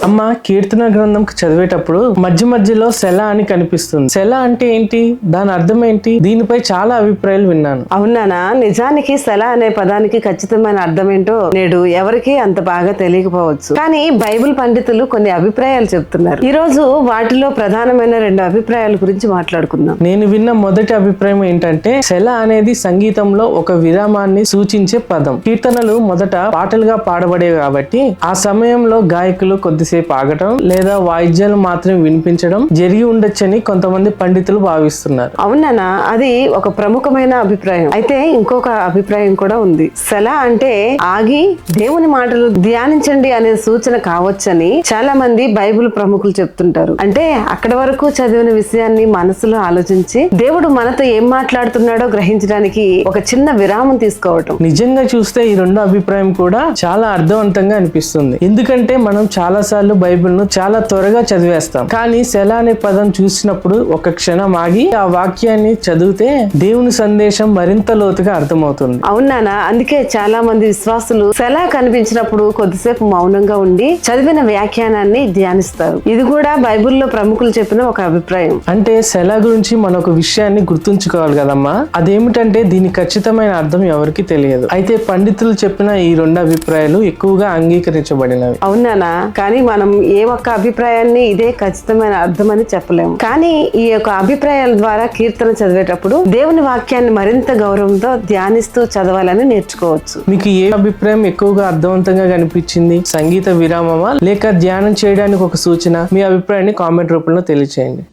అమ్మ కీర్తన గ్రంథం చదివేటప్పుడు మధ్య మధ్యలో సెల అని కనిపిస్తుంది. సెల అంటే ఏంటి, దాని అర్థం ఏంటి? దీనిపై చాలా అభిప్రాయాలు విన్నాను. అవునానా? నిజానికి సెల అనే పదానికి ఖచ్చితమైన అర్థం ఏంటో నేడు ఎవరికి అంత బాగా తెలియకపోవచ్చు. కానీ బైబిల్ పండితులు కొన్ని అభిప్రాయాలు చెప్తున్నారు. ఈ రోజు వాటిలో ప్రధానమైన 2 అభిప్రాయాల గురించి మాట్లాడుకుందాం. నేను విన్న మొదటి అభిప్రాయం ఏంటంటే, సెల అనేది సంగీతంలో ఒక విరామాన్ని సూచించే పదం. కీర్తనలు మొదట పాటలుగా పాడబడేవి కాబట్టి ఆ సమయంలో గాయకులు కొద్దిసేపు ఆగటం లేదా వాయిద్యాలు మాత్రం వినిపించడం జరిగి ఉండొచ్చని కొంతమంది పండితులు భావిస్తున్నారు. అవునానా? అది ఒక ప్రముఖమైన అభిప్రాయం. అయితే ఇంకొక అభిప్రాయం కూడా ఉంది. సెల అంటే ఆగి దేవుని మాటలు ధ్యానించండి అనే సూచన కావచ్చని చాలా మంది బైబిల్ ప్రముఖులు చెప్తుంటారు. అంటే అక్కడ వరకు చదివిన విషయాన్ని మనసులో ఆలోచించి దేవుడు మనతో ఏం మాట్లాడుతున్నాడో గ్రహించడానికి ఒక చిన్న విరామం తీసుకోవటం. నిజంగా చూస్తే ఈ 2 అభిప్రాయం కూడా చాలా అర్థవంతంగా అనిపిస్తుంది. ఎందుకంటే మనం చాలా సార్లు బైబిల్ ను చాలా త్వరగా చదివేస్తాం. కానీ సెల అనే పదం చూసినప్పుడు ఒక క్షణం ఆగి ఆ వాక్యాన్ని చదివితే దేవుని సందేశం మరింత లోతుగా అర్థమవుతుంది. అవునానా? అందుకే చాలా మంది విశ్వాసులు సెల కనిపించినప్పుడు కొద్దిసేపు మౌనంగా ఉండి చదివిన వ్యాఖ్యానాన్ని ధ్యానిస్తారు. ఇది కూడా బైబిల్లో ప్రముఖులు చెప్పిన ఒక అభిప్రాయం. అంటే సెల గురించి మనం ఒక విషయాన్ని గుర్తుంచుకోవాలి కదమ్మా. అదేమిటంటే దీని ఖచ్చితమైన అర్థం ఎవరికి తెలియదు. అయితే పండితులు చెప్పిన ఈ 2 అభిప్రాయాలు ఎక్కువగా అంగీకరించబడినవి. అవునానా? కానీ మనం ఏ ఒక్క అభిప్రాయాన్ని ఇదే ఖచ్చితమైన అర్థం అని చెప్పలేము. కానీ ఈ యొక్క అభిప్రాయాల ద్వారా కీర్తన చదివేటప్పుడు దేవుని వాక్యాన్ని మరింత గౌరవంతో ధ్యానిస్తూ చదవాలని నేర్చుకోవచ్చు. మీకు ఏ అభిప్రాయం ఎక్కువగా అర్థవంతంగా కనిపించింది? సంగీత విరామమా లేక ధ్యానం చేయడానికి ఒక సూచన? మీ అభిప్రాయాన్ని కామెంట్ రూపంలో తెలియచేయండి.